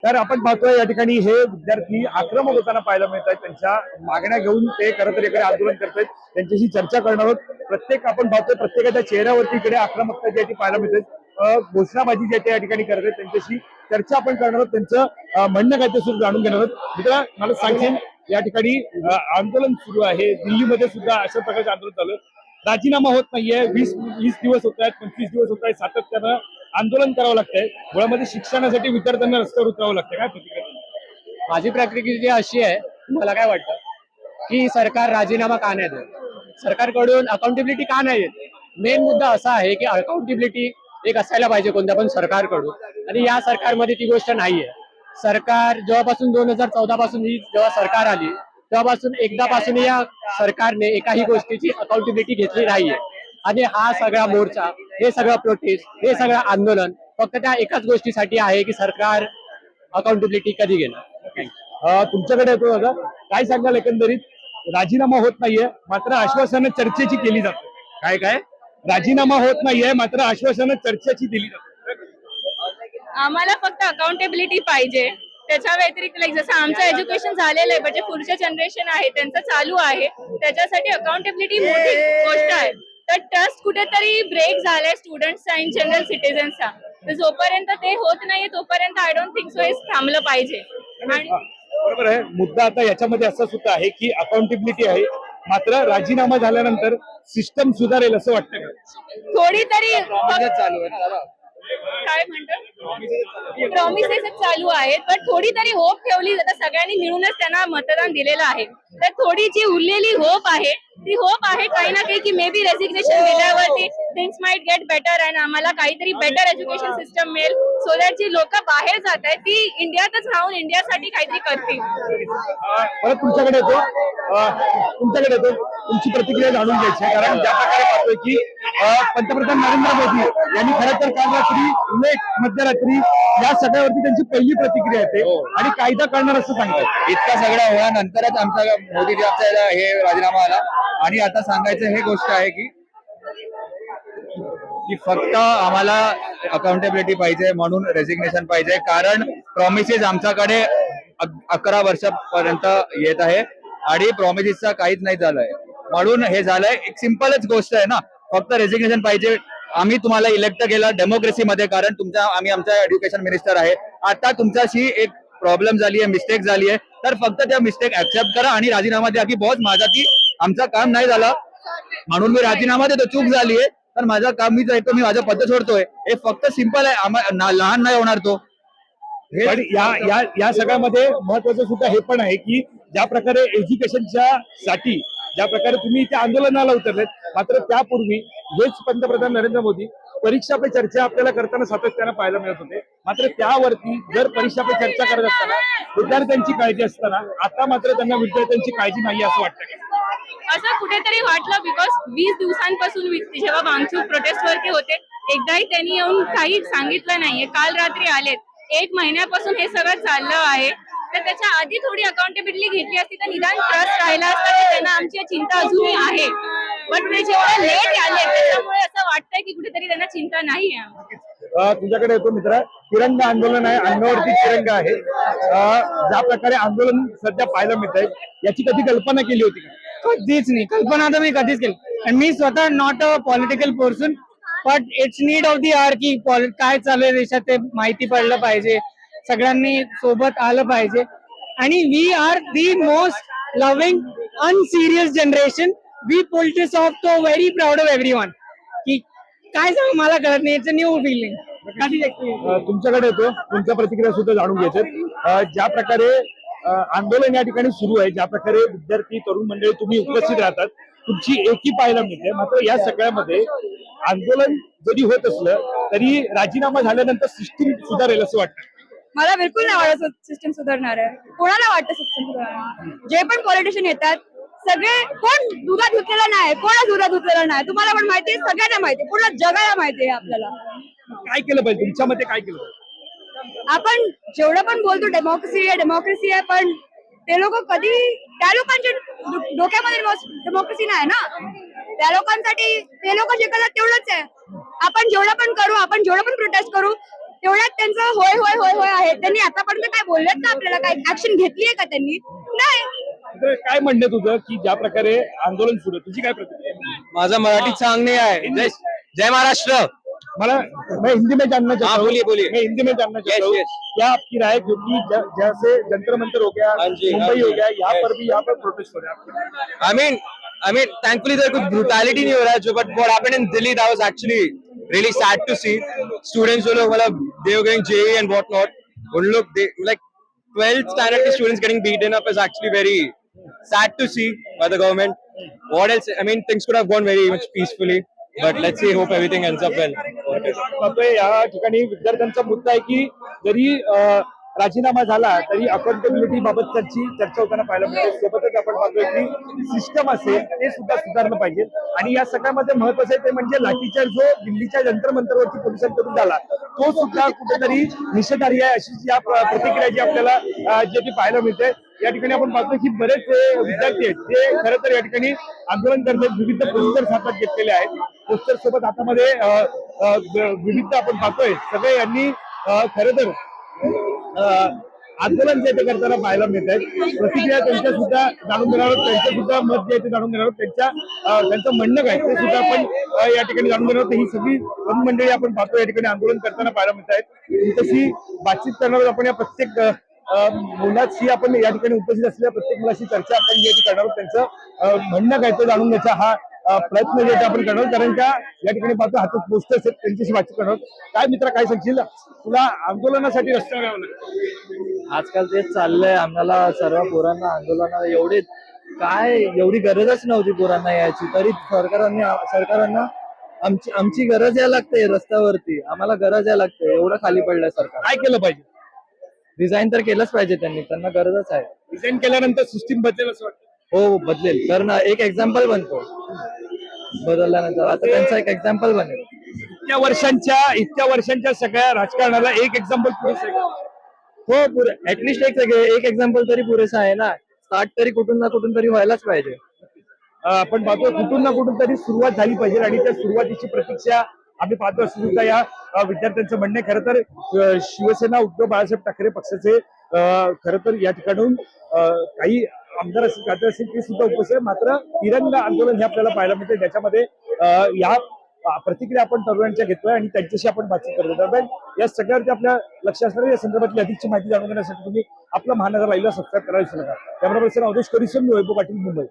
तर आपण पाहतोय या ठिकाणी हे विद्यार्थी आक्रमक होताना पाहायला मिळत आहेत. त्यांच्या मागण्या घेऊन ते खरं तर इकडे आंदोलन करतायत. त्यांच्याशी चर्चा करणार आहोत. प्रत्येक आपण पाहतोय प्रत्येकाच्या चेहऱ्यावरती इकडे आक्रमकता जी पाहायला मिळते. घोषणाबाजी जी ते या ठिकाणी करत आहेत त्यांच्याशी चर्चा आपण करणार आहोत. त्यांचं म्हणणं काय ते सुद्धा जाणून घेणार आहोत. मित्रा, मला सांगशील या ठिकाणी आंदोलन सुरू आहे, दिल्लीमध्ये सुद्धा अशा प्रकारचं आंदोलन चालू आहे. राजीनामा होत नाहीये. 20 दिवस होत आहेत, 25 दिवस होत आहेत, सातत्यानं आंदोलन करावं लागतंय. मुळामध्ये शिक्षणासाठी विद्यार्थ्यांना रस्त्यावर उतरावं लागतंय. काय प्रतिक्रिया? माझी प्रतिक्रिया अशी आहे, मला काय वाटतं की सरकार राजीनामा का नाही देत, सरकारकडून अकाउंटेबिलिटी का नाही देत. मेन मुद्दा असा आहे की अकाउंटेबिलिटी एक असायला पाहिजे कोणत्या पण सरकारकडून, आणि या सरकारमध्ये ती गोष्ट नाहीये. सरकार जेव्हापासून 2014 पासून ही जेव्हा सरकार आली तेव्हापासून एकदा पासून या सरकारने एकाही गोष्टीची अकाउंटेबिलिटी घेतली नाहीये. आणि हा सगळा मोर्चा, हे सगळं प्रोटेस्ट, हे सगळं आंदोलन फक्त त्या एकाच गोष्टीसाठी आहे की सरकार अकाउंटेबिलिटी कधी घेणार. तुमच्याकडे येतो दादा, काय सांगाल? एकंदरीत राजीनामा होत नाहीये, मात्र आश्वासनं चर्चेची केली जाते. काय काय राजीनामा होत नाहीये, मात्र आश्वासनं चर्चेची दिली जाते. आम्हाला फक्त अकाउंटेबिलिटी पाहिजे. त्याच्या व्यतिरिक्त जसं आमचं एज्युकेशन झालेलं आहे, म्हणजे पुढचे जनरेशन आहे त्यांचं चालू आहे, त्याच्यासाठी अकाउंटेबिलिटी मोठी गोष्ट आहे. तर ट्रस्ट कुठेतरी ब्रेक झालाय स्टुडंट्सचा इन जनरल सिटीजन्सचा. तर जोपर्यंत ते होत नाहीये तोपर्यंत आय डोंट थिंक सो हे थांबलं पाहिजे. आणि बरोबर आहे. मुद्दा आता याच्यामध्ये असा सुद्धा आहे की अकाउंटेबिलिटी आहे, मात्र राजीनामा झाल्यानंतर सिस्टम सुधारेल असं वाटतं का? थोडी तरी चालू आहे ना दादा. काय म्हणतात, प्रॉमिसेस चालू आहेत, पण थोडी तरी होप ठेवली जाते. सगळ्यांनी मिळूनच त्यांना मतदान दिलेलं आहे, तर थोडी जी उरलेली होप आहे ती होप आहे काही ना काही की मे बी रेसिग्नेशन दिल्यावरती थिंग्स माइट गेट बेटर आणि आम्हाला काहीतरी बेटर एज्युकेशन सिस्टम मिळेल, सो दॅट जी लोक बाहेर जात आहेत ती इंडियातच राहून इंडियासाठी काहीतरी करतील. परत तुमच्याकडे येतो, तुमची प्रतिक्रिया जाणून घ्यायची आहे. कारण ज्या प्रकारे पाहतोय की पंतप्रधान नरेंद्र मोदी यांनी खरं तर काल रात्री लेट मध्यरात्री या सगळ्यावरती त्यांची पहिली प्रतिक्रिया येते आणि कायदा करणार असं सांगतात. इतका सगळा होण्यानंतरच आमचा मोदीजी आमचा हे राजीनामा आला. आणि आता सांगायचं हे गोष्ट आहे की फक्त आम्हाला अकाउंटेबिलिटी पाहिजे, म्हणून रेजिग्नेशन पाहिजे. कारण प्रॉमिसेस आमच्याकडे 11 वर्षापर्यंत येत आहे आणि प्रॉमिसेसचा काहीच नाही झालंय, म्हणून हे झालंय. एक सिंपलच गोष्ट आहे ना, फक्त रेजिग्नेशन पाहिजे. आम्ही तुम्हाला इलेक्ट केलं डेमोक्रेसीमध्ये, कारण आम्ही आमचा एज्युकेशन मिनिस्टर आहे. आता तुमच्याशी एक प्रॉब्लेम झाली आहे, मिस्टेक झाली आहे, तर फक्त त्या मिस्टेक ऍक्सेप्ट करा आणि राजीनामा द्या की बॉस माझा ती आमचं काम नाही झालं म्हणून मी राजीनामा देतो. चूक झाली आहे तर माझं काम मी जायतो, मी माझं पद सोडतोय. हे फक्त सिंपल आहे, लहान नाही होणार तो. पण या सगळ्यामध्ये महत्वाचं सुद्धा हे पण आहे की ज्या प्रकारे एज्युकेशनच्या साठी ज्या प्रकारे तुम्ही इथे आंदोलनाला उतरलेत, मात्र त्यापूर्वी हेच पंतप्रधान नरेंद्र मोदी परीक्षा पे चर्चा आपल्याला करताना सातत्यानं पाहायला मिळत होते. मात्र त्यावरती जर परीक्षा पे चर्चा करत असताना विद्यार्थ्यांची काळजी असताना आता मात्र त्यांना विद्यार्थ्यांची काळजी नाही असं वाटतं. असं कुठेतरी वाटलं, बिकॉज 20 दिवसांपासून जेव्हा वांगचूक प्रोटेस्ट वरती होते एकदाही त्यांनी येऊन काही सांगितलं नाहीये. काल रात्री आलेत, 1 महिन्यापासून हे सगळं चाललं आहे. तर त्याच्या आधी थोडी अकाउंटेबिलिटी घेतली असती तर निदान ट्रस्ट राहिला असता की त्यांना आमची चिंता अजूनही आहे. पण ते जेव्हा लेट आले त्याच्यामुळे असं वाटतंय की कुठेतरी त्यांना चिंता नाही आहे. तुझ्याकडे येतो मित्रा, तिरंगा आंदोलन आहे, अंगावरती तिरंगा आहे. ज्या प्रकारे आंदोलन सध्या पाहायला मिळत आहे, याची कधी कल्पना केली होती का? कधीच नाही, कल्पना तर मी कधीच केली. आणि मी स्वतः not a political person, but it's need of the hour की काय चालू आहे देशात ते माहिती पडलं पाहिजे, सगळ्यांनी सोबत आलं पाहिजे. आणि we are the most loving unserious generation. We pull this off so very proud of everyone. की काय सांग मला कळत नाही, इट्स अ न्यू फिलिंग. तुमच्याकडे येतो, तुमच्या प्रतिक्रिया सुद्धा जाणून घ्यायच्यात. ज्या प्रकारे आंदोलन या ठिकाणी सुरू आहे, ज्या प्रकारे विद्यार्थी तरुण मंडळी तुम्ही उपस्थित राहतात, तुमची एकी पाहायला मिळते. मात्र या सगळ्यामध्ये आंदोलन जरी होत असलं तरी राजीनामा झाल्यानंतर सिस्टीम सुधारेल असं वाटतं. मला बिलकुल नाही वाटत सिस्टम सुधारणार आहे. कोणाला वाटतं सिस्टम सुधारणार? जे पण पॉलिटिशियन येतात सगळे कोण दुधात धुतलेला नाही, कोणा दुधात धुतलेला नाही. तुम्हाला पण माहिती आहे, सगळ्यांना माहिती आहे, पूर्ण जगाला माहिती आहे. आपल्याला काय केलं पाहिजे, तुमच्या मते काय केलं पाहिजे? आपण जेवढं पण बोलतो डेमोक्रेसी आहे, पण ते लोक कधी त्या लोकांच्या डोक्यामध्ये डेमोक्रेसी नाही ना. त्या लोकांसाठी ते लोक जे करतात तेवढंच आहे. आपण जेवढं पण करू, आपण जेवढं पण प्रोटेस्ट करू, तेवढ्यात त्यांचं होय होय होय होय आहे. त्यांनी आतापर्यंत काय बोललेत का आपल्याला? काय ऍक्शन घेतली आहे का त्यांनी? नाही. तर काय म्हणणं तुझं की ज्या प्रकारे आंदोलन सुरू आहे, तुझी काय प्रतिक्रिया आहे? माझा मराठी चांग नहीं आहे. जय जय महाराष्ट्र. मला मैं हिंदी में जानना चाहता हाँ, हूँ बोलिए, बोलिए। मैं हिंदी में जानना चाहता हूँ yes. क्या आपकी राय, क्योंकि जैसे जंतर मंतर हो गया, हाँ जी, हाँ मुंबई जी, हो गया, यहाँ yes. पर भी यहाँ पर प्रोटेस्ट हो रहा है। I mean, thankfully there कुछ brutality नहीं हो रहा है जो, but what happened in Delhi that was actually really sad to see. Students जो लोग मतलब they were getting JEE and what not. उन लोग like 12th standard K students getting beaten up is actually very sad to see by the government. What else? I mean, things could have gone very much peacefully, but let's see. Hope everything ends up well. पाहतोय या ठिकाणी विद्यार्थ्यांचा मुद्दा आहे की जरी राजीनामा झाला तरी अकाउंटेबिलिटी बाबत त्यांची चर्चा होताना पाहायला मिळते. सोबतच आपण पाहतोय की सिस्टम असेल ते सुद्धा सुधारलं पाहिजे. आणि या सगळ्यामध्ये महत्वाचं आहे ते म्हणजे लाठीचार्ज जो दिल्लीच्या जंतर मंतरवरती पोलिसांकडून झाला तो सुद्धा कुठेतरी निषेधार्ह आहे, अशी या प्रतिक्रिया जी आपल्याला जे ती पाहायला मिळते. या ठिकाणी आपण पाहतो की बरेच विद्यार्थी आहेत ते खरं तर या ठिकाणी आंदोलन करतात. विविध पोस्टर्स हातात घेतलेले आहेत. पोस्टर सोबत हातामध्ये विविध आपण पाहतोय सगळे यांनी खरं तर आंदोलन जे ते करताना पाहायला मिळत आहेत. प्रतिक्रिया त्यांच्या सुद्धा जाणून घेणार आहोत, त्यांचं सुद्धा मत जे आहे ते जाणून घेणार आहोत, त्यांचं म्हणणं काय ते सुद्धा आपण या ठिकाणी जाणून घेणार आहोत. ही सगळी तरुण मंडळी आपण पाहतो या ठिकाणी आंदोलन करताना पाहायला मिळत आहेत. तशी बातचीत करणार आहोत आपण या प्रत्येक मुलाशी, आपण या ठिकाणी उपस्थित असलेल्या प्रत्येक मुलाशी चर्चा आपण जे करणार आहोत. त्यांचं म्हणणं काय ते जाणून घ्यायचा हा प्रयत्न जे आपण करणार आहोत. कारण का या ठिकाणी पाहतो हातात पोस्टर्स आहेत, त्यांच्याशी बातचीत करणार आहोत. काय मित्र काय सांगशील, तुला आंदोलनासाठी रस्त्यावर यावं लागलं? आजकाल तेच चाललंय. आम्हाला सर्व पोरांना आंदोलनाला एवढी गरजच नव्हती पोरांना यायची, तरी सरकारांना आमची गरज यायला लागते रस्त्यावरती. आम्हाला गरज यायला लागते. एवढं खाली पडलंय सरकार. काय केलं पाहिजे? डिझाईन तर केलंच पाहिजे त्यांना गरजच आहे. डिझाईन केल्यानंतर सिस्टीम बदलेल असं वाटतं? हो बदलेल, कारण एक एक्झाम्पल बनतो बदलल्यानंतर. आता त्यांचा एक एक्झाम्पल बनेल. इतक्या वर्षांच्या सगळ्या राजकारणाला एक एक्झाम्पल पुरेसं आहे का? हो पुरे, ऍटलिस्ट एक एक्झाम्पल तरी पुरेसा आहे ना. स्टार्ट तरी कुठून ना कुठून तरी व्हायलाच पाहिजे. आपण पाहतो कुठून ना कुठून तरी सुरुवात झाली पाहिजे आणि त्या सुरुवातीची प्रतीक्षा आम्ही पाहतो. सुद्धा या विद्यार्थ्यांचं म्हणणे खरं तर शिवसेना उद्धव बाळासाहेब ठाकरे पक्षाचे खरं तर या ठिकाणून काही आमदार असतील खाते असतील ते सुद्धा उपस्थित आहे. मात्र तिरंगा आंदोलन हे आपल्याला पाहायला मिळते. ज्याच्यामध्ये या प्रतिक्रिया आपण तरुणांच्या घेतोय आणि त्यांच्याशी आपण बातचीत करतो. दरम्यान या सगळ्यावरती आपल्या लक्ष असणाऱ्या या संदर्भातली अधिकची माहिती जाणून घेण्यासाठी तुम्ही आपला महानगर लाईव्हला सबस्क्राईब करायला विसरू नका. त्याबरोबर अवधेश करिसन, मी वैभव पाटील, मुंबई.